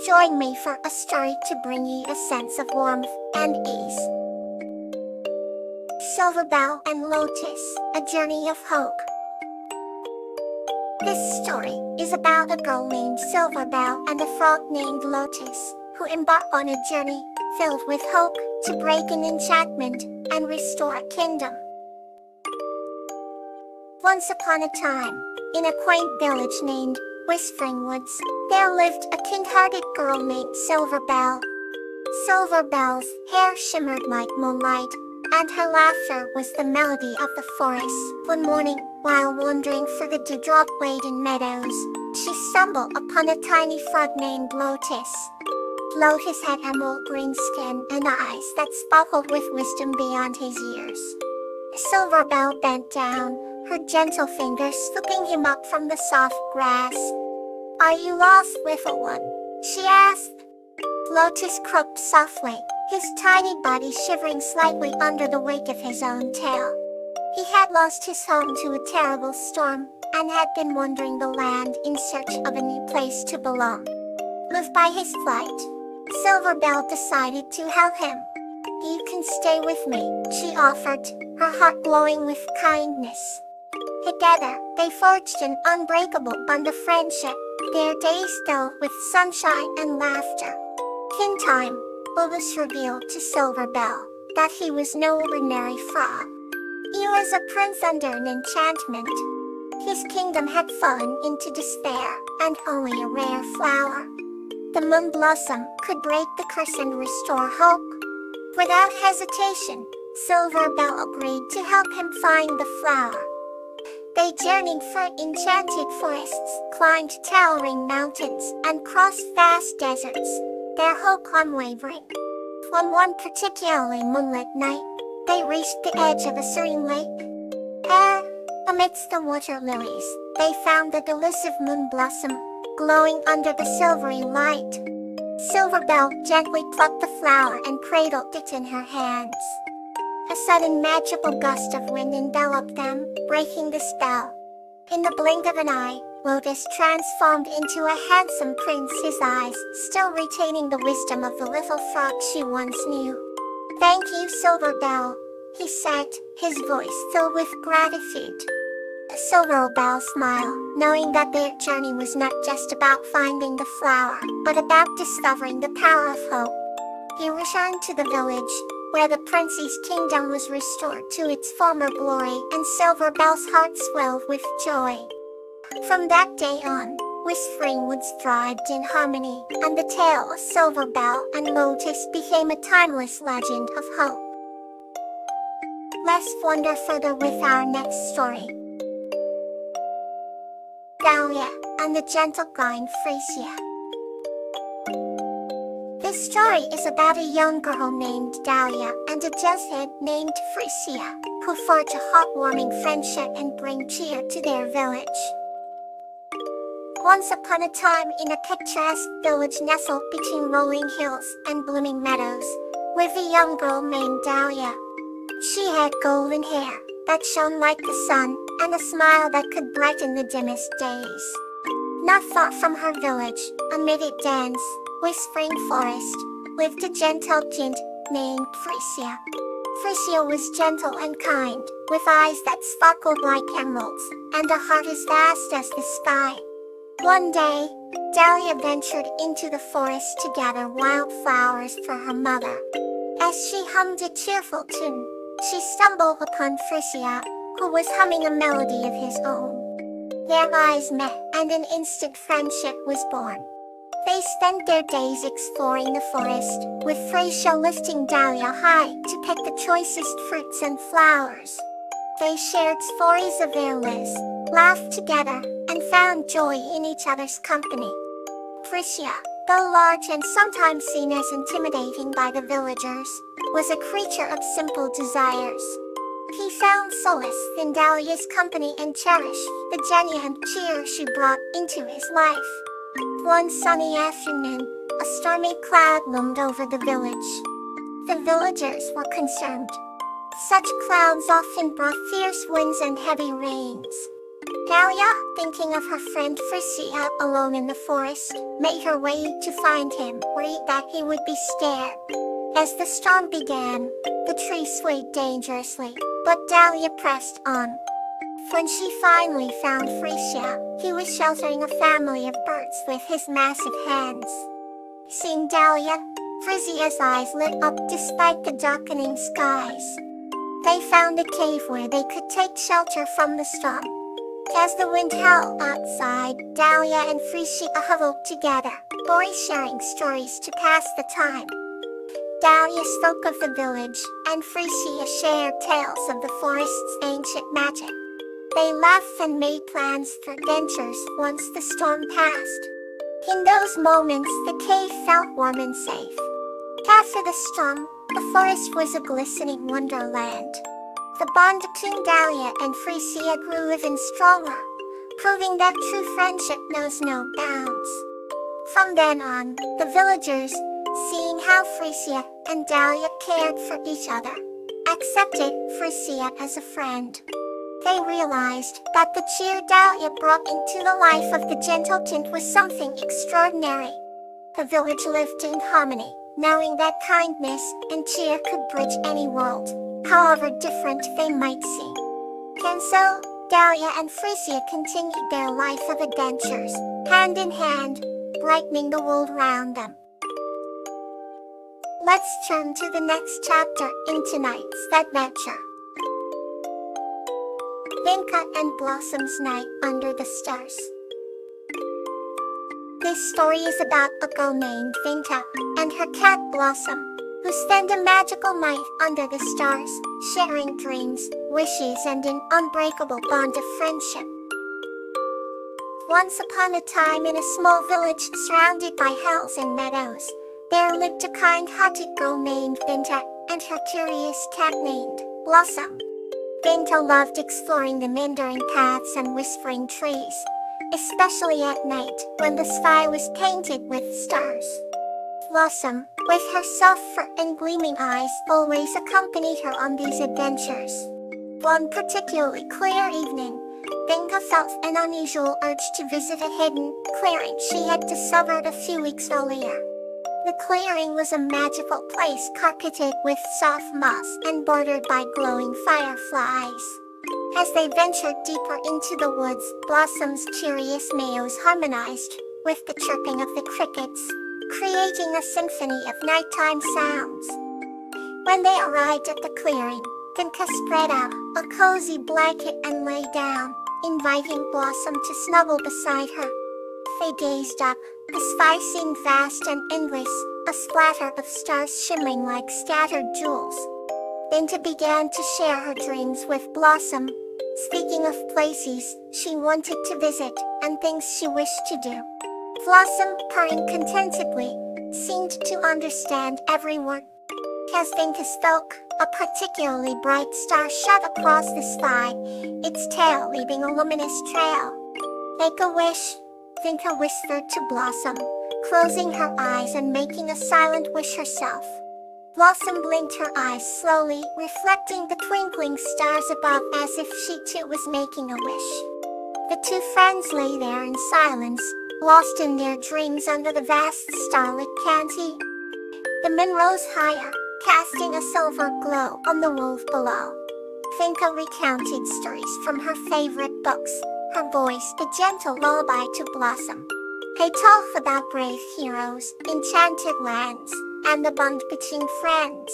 Join me for a story to bring you a sense of warmth and ease. Silver Bell and Lotus, A Journey of Hope. This story is about a girl named Silver Bell and a frog named Lotus, who embark on a journey filled with hope to break an enchantment and restore a kingdom. Once upon a time, in a quaint village named Whispering Woods, there lived a kind-hearted girl named Silver Bell. Silver Bell's hair shimmered like moonlight, and her laughter was the melody of the forest. One morning, while wandering through the dewdrop-laden meadows, she stumbled upon a tiny frog named Lotus. Lotus had emerald green skin and eyes that sparkled with wisdom beyond his years. Silver Bell bent down, her gentle fingers scooping him up from the soft grass. "Are you lost, little one?" she asked. Lotus croaked softly, his tiny body shivering slightly under the weight of his own tail. He had lost his home to a terrible storm, and had been wandering the land in search of a new place to belong. Moved by his plight, Silver Bell decided to help him. "You can stay with me," she offered, her heart glowing with kindness. Together, they forged an unbreakable bond of friendship, their days filled with sunshine and laughter. In time, Lotus revealed to Silver Bell that he was no ordinary frog. He was a prince under an enchantment. His kingdom had fallen into despair, and only a rare flower, the moon blossom, could break the curse and restore hope. Without hesitation, Silver Bell agreed to help him find the flower. They journeyed through enchanted forests, climbed towering mountains, and crossed vast deserts, their hope unwavering. On one particularly moonlit night, they reached the edge of a serene lake. There, amidst the water lilies, they found the elusive moon blossom, glowing under the silvery light. Silver Bell gently plucked the flower and cradled it in her hands. A sudden magical gust of wind enveloped them, breaking the spell. In the blink of an eye, Lotus transformed into a handsome prince, his eyes still retaining the wisdom of the little frog she once knew. "Thank you, Silver Bell," he said, his voice filled with gratitude. Silver Bell smiled, knowing that their journey was not just about finding the flower, but about discovering the power of hope. He returned to the village, where the prince's kingdom was restored to its former glory, and Silver Bell's heart swelled with joy. From that day on, Whispering Woods thrived in harmony, and the tale of Silver Bell and Lotus became a timeless legend of hope. Let's wander further with our next story. Dahlia and the Gentle Giant Frisia. This story is about a young girl named Dahlia and a jethead named Frisia, who forge a heartwarming friendship and bring cheer to their village. Once upon a time, in a picturesque village nestled between rolling hills and blooming meadows, lived a young girl named Dahlia. She had golden hair that shone like the sun, and a smile that could brighten the dimmest days. Not far from her village, amid its dense, whispering forest, lived a gentle giant named Frisia. Frisia was gentle and kind, with eyes that sparkled like emeralds, and a heart as vast as the sky. One day, Dahlia ventured into the forest to gather wildflowers for her mother. As she hummed a cheerful tune, she stumbled upon Frisia, who was humming a melody of his own. Their eyes met, and an instant friendship was born. They spent their days exploring the forest, with Frisia lifting Dahlia high to pick the choicest fruits and flowers. They shared stories of their lives, laughed together, and found joy in each other's company. Frisia, though large and sometimes seen as intimidating by the villagers, was a creature of simple desires. He found solace in Dahlia's company and cherished the genuine cheer she brought into his life. One sunny afternoon, a stormy cloud loomed over the village. The villagers were concerned. Such clouds often brought fierce winds and heavy rains. Dahlia, thinking of her friend Frisia alone in the forest, made her way to find him, worried that he would be scared. As the storm began, the tree swayed dangerously, but Dahlia pressed on. When she finally found Frisia, he was sheltering a family of birds with his massive hands. Seeing Dahlia, Frisia's eyes lit up despite the darkening skies. They found a cave where they could take shelter from the storm. As the wind howled outside, Dahlia and Frisia huddled together, boys sharing stories to pass the time. Dahlia spoke of the village, and Frisia shared tales of the forest's ancient magic. They laughed and made plans for adventures once the storm passed. In those moments, the cave felt warm and safe. After the storm, the forest was a glistening wonderland. The bond between Dahlia and Frisia grew even stronger, proving that true friendship knows no bounds. From then on, the villagers, seeing how Frisia and Dahlia cared for each other, accepted Frisia as a friend. They realized that the cheer Dahlia brought into the life of the gentle tint was something extraordinary. The village lived in harmony, knowing that kindness and cheer could bridge any world, however different they might seem. And so, Dahlia and Frisia continued their life of adventures, hand in hand, brightening the world around them. Let's turn to the next chapter in tonight's adventure. Vinka and Blossom's Night Under the Stars. This story is about a girl named Vinka and her cat Blossom, who spend a magical night under the stars, sharing dreams, wishes, and an unbreakable bond of friendship. Once upon a time, in a small village surrounded by hills and meadows, there lived a kind-hearted girl named Vinka and her curious cat named Blossom. Vinka loved exploring the meandering paths and whispering trees, especially at night when the sky was painted with stars. Blossom, with her soft fur and gleaming eyes, always accompanied her on these adventures. One particularly clear evening, Vinka felt an unusual urge to visit a hidden clearing she had discovered a few weeks earlier. The clearing was a magical place carpeted with soft moss and bordered by glowing fireflies. As they ventured deeper into the woods, Blossom's curious meows harmonized with the chirping of the crickets, creating a symphony of nighttime sounds. When they arrived at the clearing, Vinka spread out a cozy blanket and lay down, inviting Blossom to snuggle beside her. They gazed up. The sky seemed vast and endless, a splatter of stars shimmering like scattered jewels. Vinka began to share her dreams with Blossom, speaking of places she wanted to visit and things she wished to do. Blossom, purring contentedly, seemed to understand every word. As Vinka spoke, a particularly bright star shot across the sky, its tail leaving a luminous trail. "Make a wish," Vinka whispered to Blossom, closing her eyes and making a silent wish herself. Blossom blinked her eyes slowly, reflecting the twinkling stars above as if she too was making a wish. The two friends lay there in silence, lost in their dreams under the vast starlit canopy. The moon rose higher, casting a silver glow on the world below. Vinka recounted stories from her favorite books, her voice a gentle lullaby to Blossom. They talked about brave heroes, enchanted lands, and the bond between friends.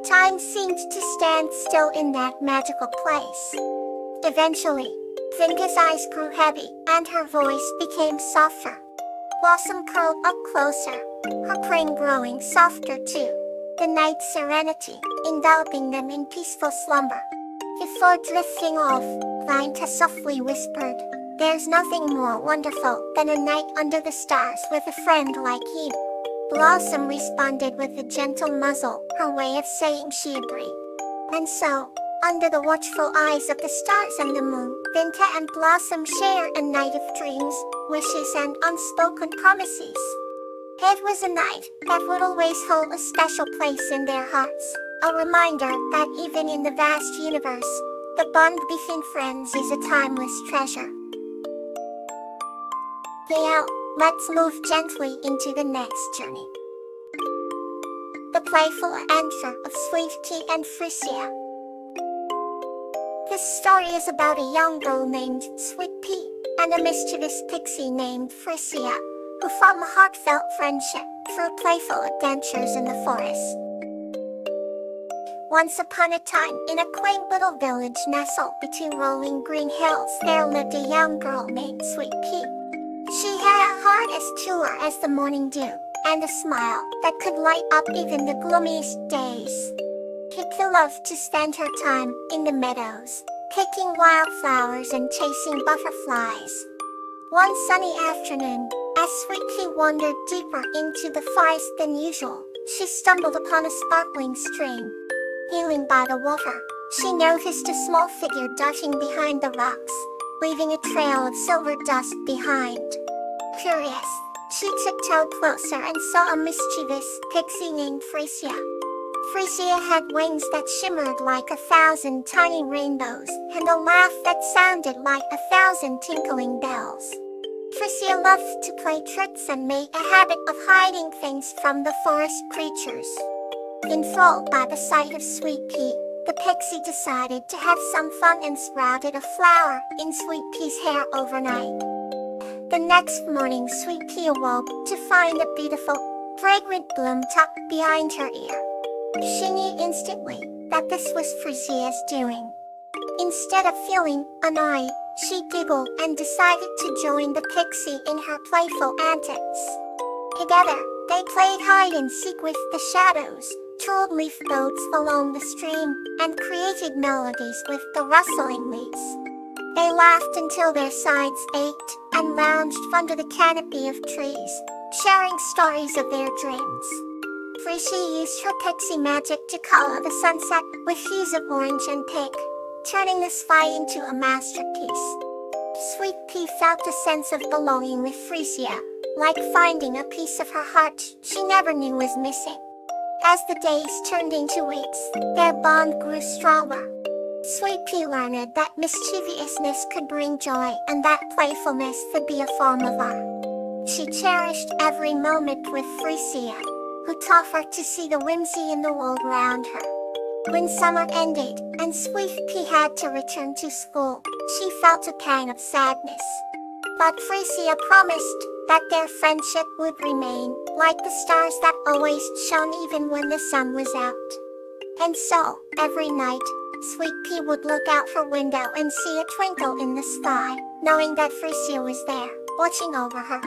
Time seemed to stand still in that magical place. Eventually, Vinka's eyes grew heavy, and her voice became softer. Blossom curled up closer, her brain growing softer too, the night serenity enveloping them in peaceful slumber. Before drifting off, Vinka softly whispered, "There's nothing more wonderful than a night under the stars with a friend like you." Blossom responded with a gentle muzzle, her way of saying she agreed. And so, under the watchful eyes of the stars and the moon, Vinka and Blossom shared a night of dreams, wishes, and unspoken promises. It was a night that would always hold a special place in their hearts, a reminder that even in the vast universe, The bond between friends is a timeless treasure. Now, let's move gently into the next journey. The playful adventure of Sweet Pea and Frisia. This story is about a young girl named Sweet Pea and a mischievous pixie named Frisia, who form a heartfelt friendship through playful adventures in the forest. Once upon a time, in a quaint little village nestled between rolling green hills, there lived a young girl named Sweet Pea. She had a heart as pure as the morning dew, and a smile that could light up even the gloomiest days. She loved to spend her time in the meadows, picking wildflowers and chasing butterflies. One sunny afternoon, as Sweet Pea wandered deeper into the forest than usual, she stumbled upon a sparkling stream. Kneeling by the water, she noticed a small figure darting behind the rocks, leaving a trail of silver dust behind. Curious, she tiptoed closer and saw a mischievous pixie named Frisia. Frisia had wings that shimmered like 1,000 tiny rainbows and a laugh that sounded like 1,000 tinkling bells. Frisia loved to play tricks and made a habit of hiding things from the forest creatures. Enthralled by the sight of Sweet Pea, the pixie decided to have some fun and sprouted a flower in Sweet Pea's hair overnight. The next morning, Sweet Pea awoke to find a beautiful, fragrant bloom tucked behind her ear. She knew instantly that this was Frisia's doing. Instead of feeling annoyed, she giggled and decided to join the pixie in her playful antics. Together, they played hide and seek with the shadows, tooled leaf boats along the stream, and created melodies with the rustling leaves. They laughed until their sides ached and lounged under the canopy of trees, sharing stories of their dreams. Frisia used her pixie magic to color the sunset with hues of orange and pink, turning the sky into a masterpiece. Sweet Pea felt a sense of belonging with Frisia, like finding a piece of her heart she never knew was missing. As the days turned into weeks, their bond grew stronger. Sweet Pea learned that mischievousness could bring joy and that playfulness could be a form of art. She cherished every moment with Frisia, who taught her to see the whimsy in the world around her. When summer ended and Sweet Pea had to return to school, she felt a pang of sadness. But Frisia promised that their friendship would remain, like the stars that always shone even when the sun was out. And so, every night, Sweet Pea would look out her window and see a twinkle in the sky, knowing that Frisia was there, watching over her.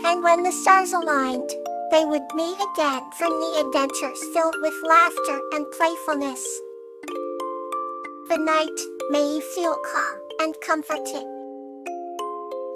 And when the stars aligned, they would meet again for new adventures filled with laughter and playfulness. Good night, may you feel calm and comforted.